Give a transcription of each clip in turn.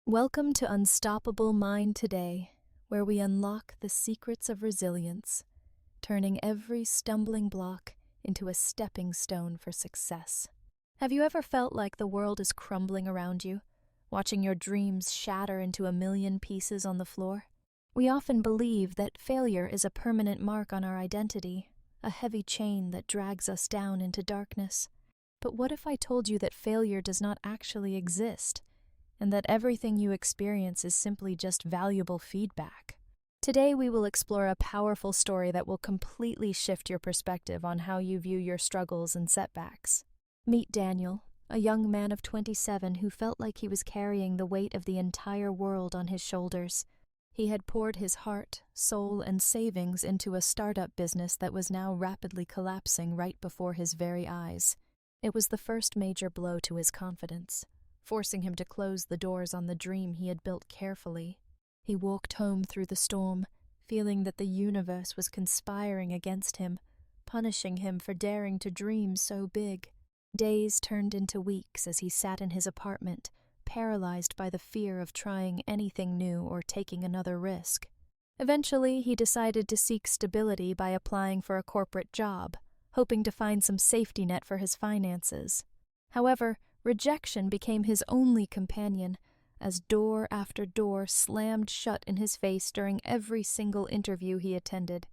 Welcome to Unstoppable Mind Today, where we unlock the secrets of resilience, turning every stumbling block into a stepping stone for success. Have you ever felt like the world is crumbling around you, watching your dreams shatter into a million pieces on the floor? We often believe that failure is a permanent mark on our identity, a heavy chain that drags us down into darkness. But what if I told you that failure does not actually exist, and that everything you experience is simply just valuable feedback? Today we will explore a powerful story that will completely shift your perspective on how you view your struggles and setbacks. Meet Daniel, a young man of 27 who felt like he was carrying the weight of the entire world on his shoulders. He had poured his heart, soul, and savings into a startup business that was now rapidly collapsing right before his very eyes. It was the first major blow to his confidence, forcing him to close the doors on the dream he had built carefully. He walked home through the storm, feeling that the universe was conspiring against him, punishing him for daring to dream so big. Days turned into weeks as he sat in his apartment, paralyzed by the fear of trying anything new or taking another risk. Eventually, he decided to seek stability by applying for a corporate job, hoping to find some safety net for his finances. However, rejection became his only companion, as door after door slammed shut in his face during every single interview he attended.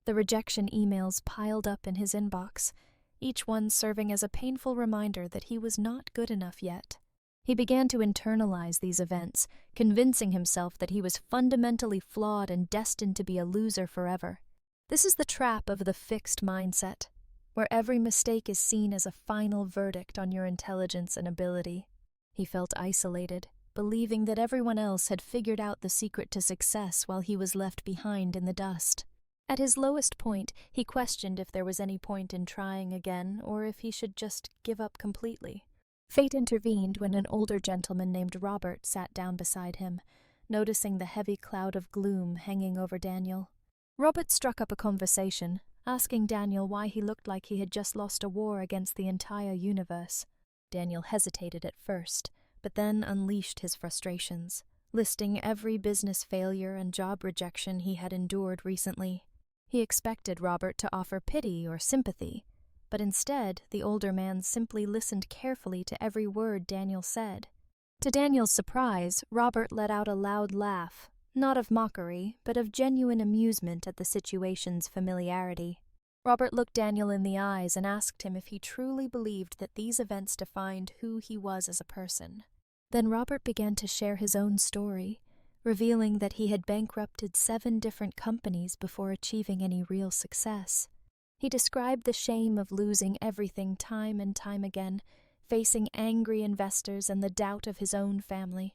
The rejection emails piled up in his inbox, each one serving as a painful reminder that he was not good enough yet. He began to internalize these events, convincing himself that he was fundamentally flawed and destined to be a loser forever. This is the trap of the fixed mindset, where every mistake is seen as a final verdict on your intelligence and ability. He felt isolated, believing that everyone else had figured out the secret to success while he was left behind in the dust. At his lowest point, he questioned if there was any point in trying again or if he should just give up completely. Fate intervened when an older gentleman named Robert sat down beside him, noticing the heavy cloud of gloom hanging over Daniel. Robert struck up a conversation, asking Daniel why he looked like he had just lost a war against the entire universe. Daniel hesitated at first, but then unleashed his frustrations, listing every business failure and job rejection he had endured recently. He expected Robert to offer pity or sympathy, but instead the older man simply listened carefully to every word Daniel said. To Daniel's surprise, Robert let out a loud laugh, not of mockery, but of genuine amusement at the situation's familiarity. Robert looked Daniel in the eyes and asked him if he truly believed that these events defined who he was as a person. Then Robert began to share his own story, revealing that he had bankrupted 7 different companies before achieving any real success. He described the shame of losing everything time and time again, facing angry investors and the doubt of his own family.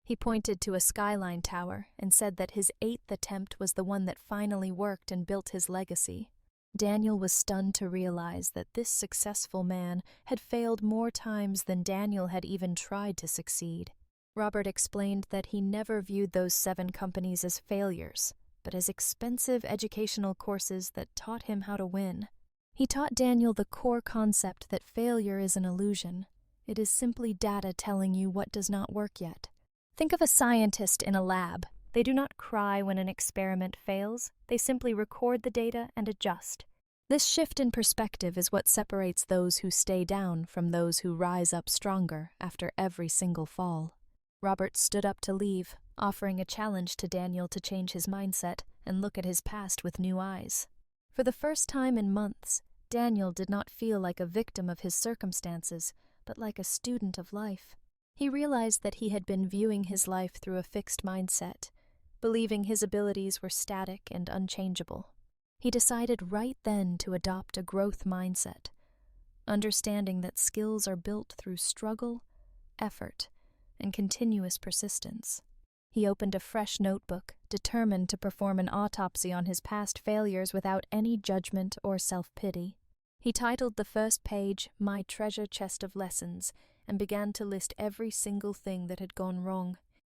He pointed to a skyline tower and said that his 8th attempt was the one that finally worked and built his legacy. Daniel was stunned to realize that this successful man had failed more times than Daniel had even tried to succeed. Robert explained that he never viewed those 7 companies as failures, but as expensive educational courses that taught him how to win. He taught Daniel the core concept that failure is an illusion. It is simply data telling you what does not work yet. Think of a scientist in a lab. They do not cry when an experiment fails. They simply record the data and adjust. This shift in perspective is what separates those who stay down from those who rise up stronger after every single fall. Robert stood up to leave, offering a challenge to Daniel to change his mindset and look at his past with new eyes. For the first time in months, Daniel did not feel like a victim of his circumstances, but like a student of life. He realized that he had been viewing his life through a fixed mindset, believing his abilities were static and unchangeable. He decided right then to adopt a growth mindset, understanding that skills are built through struggle, effort, and continuous persistence. He opened a fresh notebook, determined to perform an autopsy on his past failures without any judgment or self-pity. He titled the first page, "My Treasure Chest of Lessons," and began to list every single thing that had gone wrong.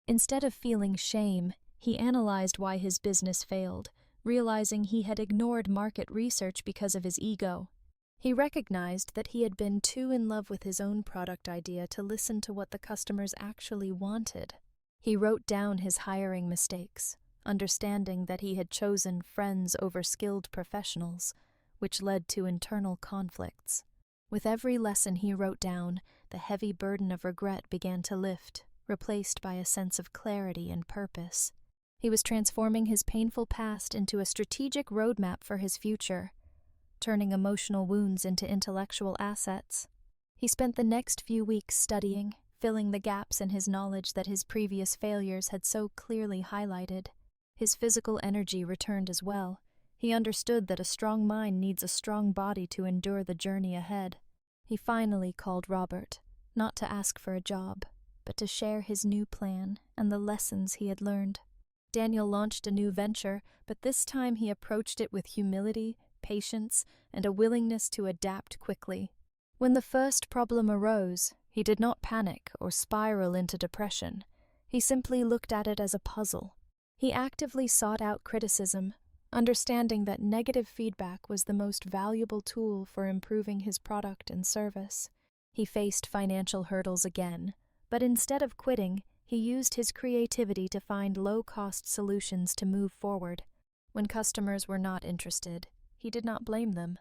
Instead of feeling shame, he analyzed why his business failed, realizing he had ignored market research because of his ego. He recognized that he had been too in love with his own product idea to listen to what the customers actually wanted. He wrote down his hiring mistakes, understanding that he had chosen friends over skilled professionals, which led to internal conflicts. With every lesson he wrote down, the heavy burden of regret began to lift, replaced by a sense of clarity and purpose. He was transforming his painful past into a strategic roadmap for his future, turning emotional wounds into intellectual assets. He spent the next few weeks studying, filling the gaps in his knowledge that his previous failures had so clearly highlighted. His physical energy returned as well. He understood that a strong mind needs a strong body to endure the journey ahead. He finally called Robert, not to ask for a job, but to share his new plan and the lessons he had learned. Daniel launched a new venture, but this time he approached it with humility, patience, and a willingness to adapt quickly. When the first problem arose, he did not panic or spiral into depression. He simply looked at it as a puzzle. He actively sought out criticism, understanding that negative feedback was the most valuable tool for improving his product and service. He faced financial hurdles again, but instead of quitting, he used his creativity to find low-cost solutions to move forward. When customers were not interested, he did not blame them.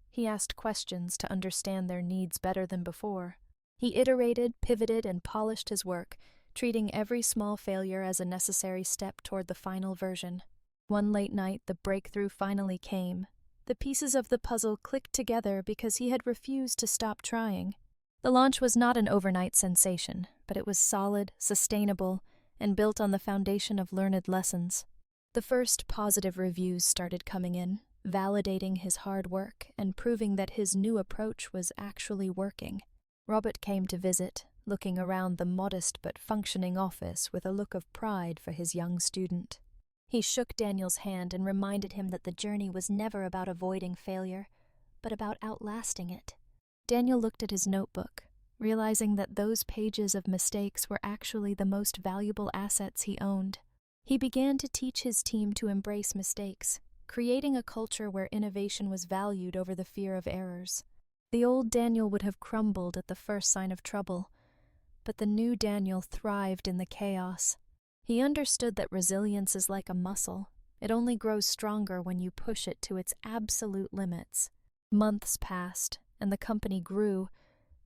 He asked questions to understand their needs better than before. He iterated, pivoted, and polished his work, treating every small failure as a necessary step toward the final version. One late night, the breakthrough finally came. The pieces of the puzzle clicked together because he had refused to stop trying. The launch was not an overnight sensation, but it was solid, sustainable, and built on the foundation of learned lessons. The first positive reviews started coming in, validating his hard work and proving that his new approach was actually working. Robert came to visit, looking around the modest but functioning office with a look of pride for his young student. He shook Daniel's hand and reminded him that the journey was never about avoiding failure, but about outlasting it. Daniel looked at his notebook, realizing that those pages of mistakes were actually the most valuable assets he owned. He began to teach his team to embrace mistakes, creating a culture where innovation was valued over the fear of errors. The old Daniel would have crumbled at the first sign of trouble, but the new Daniel thrived in the chaos. He understood that resilience is like a muscle. It only grows stronger when you push it to its absolute limits. Months passed, and the company grew,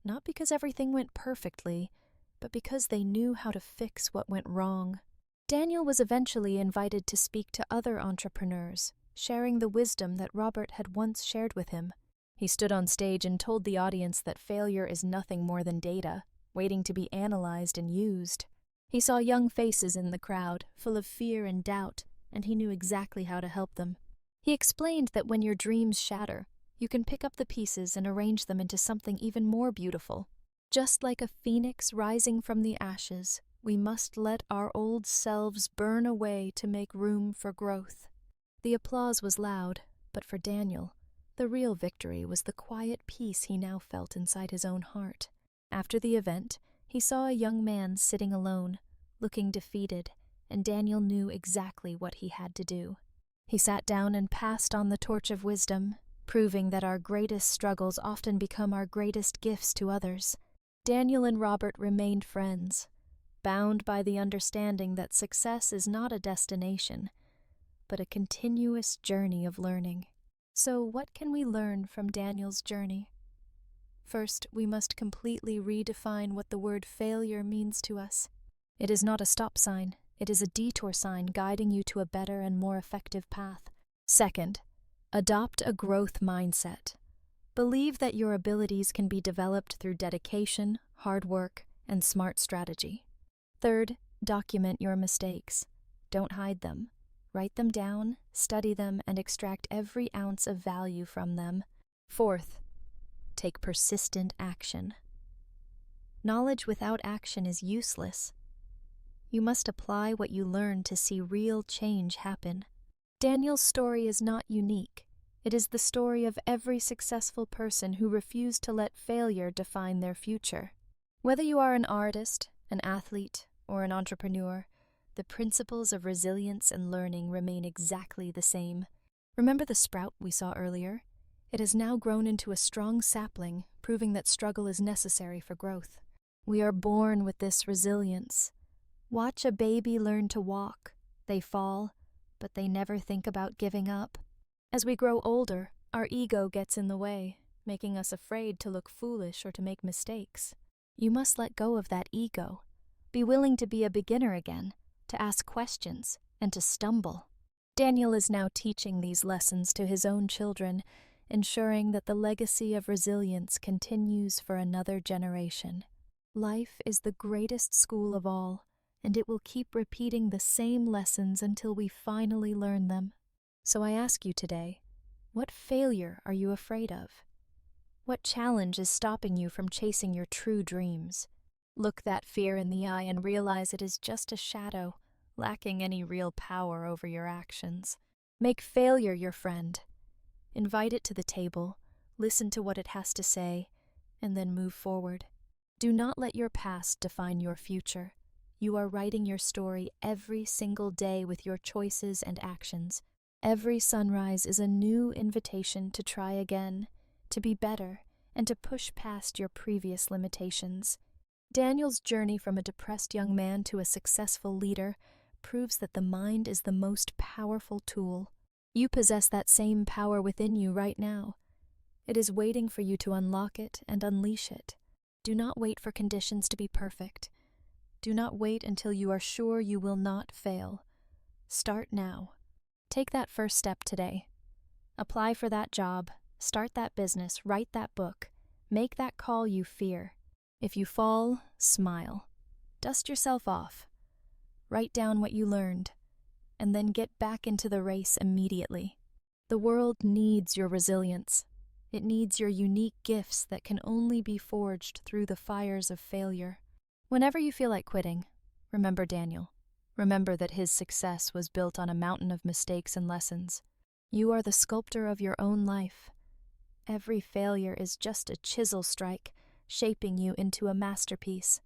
not because everything went perfectly, but because they knew how to fix what went wrong. Daniel was eventually invited to speak to other entrepreneurs, sharing the wisdom that Robert had once shared with him. He stood on stage and told the audience that failure is nothing more than data, waiting to be analyzed and used. He saw young faces in the crowd, full of fear and doubt, and he knew exactly how to help them. He explained that when your dreams shatter, you can pick up the pieces and arrange them into something even more beautiful. Just like a phoenix rising from the ashes, we must let our old selves burn away to make room for growth. The applause was loud, but for Daniel, the real victory was the quiet peace he now felt inside his own heart. After the event, he saw a young man sitting alone, looking defeated, and Daniel knew exactly what he had to do. He sat down and passed on the torch of wisdom, proving that our greatest struggles often become our greatest gifts to others. Daniel and Robert remained friends, bound by the understanding that success is not a destination, but a continuous journey of learning. So what can we learn from Daniel's journey? First, we must completely redefine what the word failure means to us. It is not a stop sign, it is a detour sign guiding you to a better and more effective path. Second, adopt a growth mindset. Believe that your abilities can be developed through dedication, hard work, and smart strategy. Third, document your mistakes. Don't hide them. Write them down, study them, and extract every ounce of value from them. Fourth, take persistent action. Knowledge without action is useless. You must apply what you learn to see real change happen. Daniel's story is not unique. It is the story of every successful person who refused to let failure define their future. Whether you are an artist, an athlete, or an entrepreneur, the principles of resilience and learning remain exactly the same. Remember the sprout we saw earlier? It has now grown into a strong sapling, proving that struggle is necessary for growth. We are born with this resilience, Watch a baby learn to walk. They fall, but they never think about giving up. As we grow older, our ego gets in the way, making us afraid to look foolish or to make mistakes. You must let go of that ego. Be willing to be a beginner again, to ask questions, and to stumble. Daniel is now teaching these lessons to his own children, ensuring that the legacy of resilience continues for another generation. Life is the greatest school of all, and it will keep repeating the same lessons until we finally learn them. So I ask you today, what failure are you afraid of? What challenge is stopping you from chasing your true dreams? Look that fear in the eye and realize it is just a shadow, lacking any real power over your actions. Make failure your friend. Invite it to the table, listen to what it has to say, and then move forward. Do not let your past define your future. You are writing your story every single day with your choices and actions. Every sunrise is a new invitation to try again, to be better, and to push past your previous limitations. Daniel's journey from a depressed young man to a successful leader proves that the mind is the most powerful tool. You possess that same power within you right now. It is waiting for you to unlock it and unleash it. Do not wait for conditions to be perfect. Do not wait until you are sure you will not fail. Start now. Take that first step today. Apply for that job, start that business, write that book, make that call you fear. If you fall, smile. Dust yourself off. Write down what you learned, and then get back into the race immediately. The world needs your resilience. It needs your unique gifts that can only be forged through the fires of failure. Whenever you feel like quitting, remember Daniel. Remember that his success was built on a mountain of mistakes and lessons. You are the sculptor of your own life. Every failure is just a chisel strike, shaping you into a masterpiece.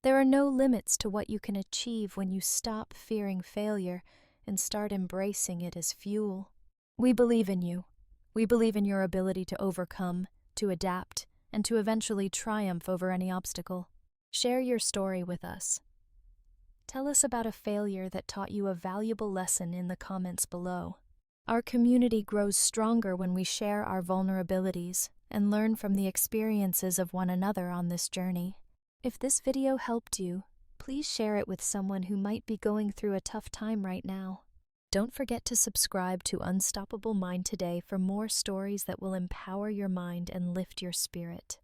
There are no limits to what you can achieve when you stop fearing failure and start embracing it as fuel. We believe in you. We believe in your ability to overcome, to adapt, and to eventually triumph over any obstacle. Share your story with us. Tell us about a failure that taught you a valuable lesson in the comments below. Our community grows stronger when we share our vulnerabilities and learn from the experiences of one another on this journey. If this video helped you, please share it with someone who might be going through a tough time right now. Don't forget to subscribe to Unstoppable Mind today for more stories that will empower your mind and lift your spirit.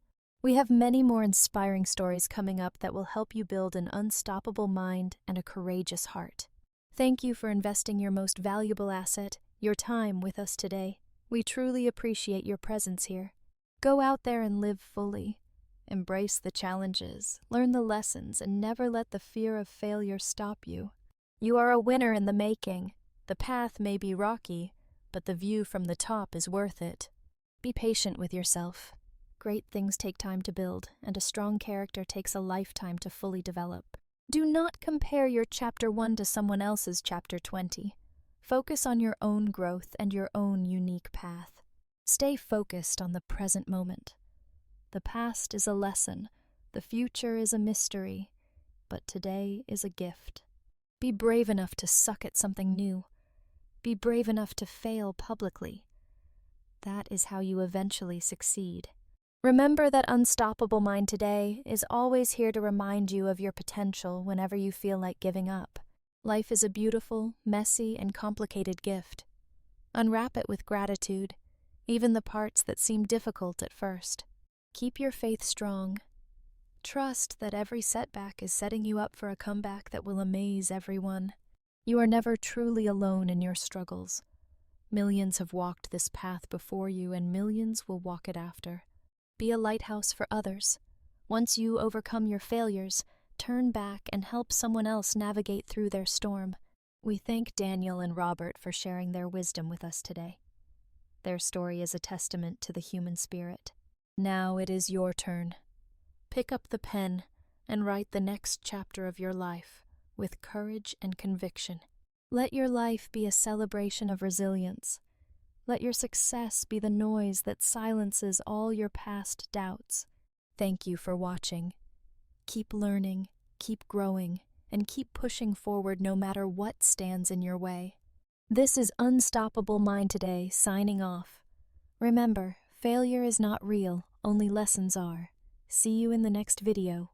We have many more inspiring stories coming up that will help you build an unstoppable mind and a courageous heart. Thank you for investing your most valuable asset, your time, with us today. We truly appreciate your presence here. Go out there and live fully. Embrace the challenges, learn the lessons, and never let the fear of failure stop you. You are a winner in the making. The path may be rocky, but the view from the top is worth it. Be patient with yourself. Great things take time to build, and a strong character takes a lifetime to fully develop. Do not compare your Chapter 1 to someone else's Chapter 20. Focus on your own growth and your own unique path. Stay focused on the present moment. The past is a lesson, the future is a mystery, but today is a gift. Be brave enough to suck at something new. Be brave enough to fail publicly. That is how you eventually succeed. Remember that Unstoppable Mind today is always here to remind you of your potential whenever you feel like giving up. Life is a beautiful, messy, and complicated gift. Unwrap it with gratitude, even the parts that seem difficult at first. Keep your faith strong. Trust that every setback is setting you up for a comeback that will amaze everyone. You are never truly alone in your struggles. Millions have walked this path before you, and millions will walk it after. Be a lighthouse for others. Once you overcome your failures, turn back and help someone else navigate through their storm. We thank Daniel and Robert for sharing their wisdom with us today. Their story is a testament to the human spirit. Now it is your turn. Pick up the pen and write the next chapter of your life with courage and conviction. Let your life be a celebration of resilience. Let your success be the noise that silences all your past doubts. Thank you for watching. Keep learning, keep growing, and keep pushing forward no matter what stands in your way. This is Unstoppable Mind Today, signing off. Remember, failure is not real, only lessons are. See you in the next video.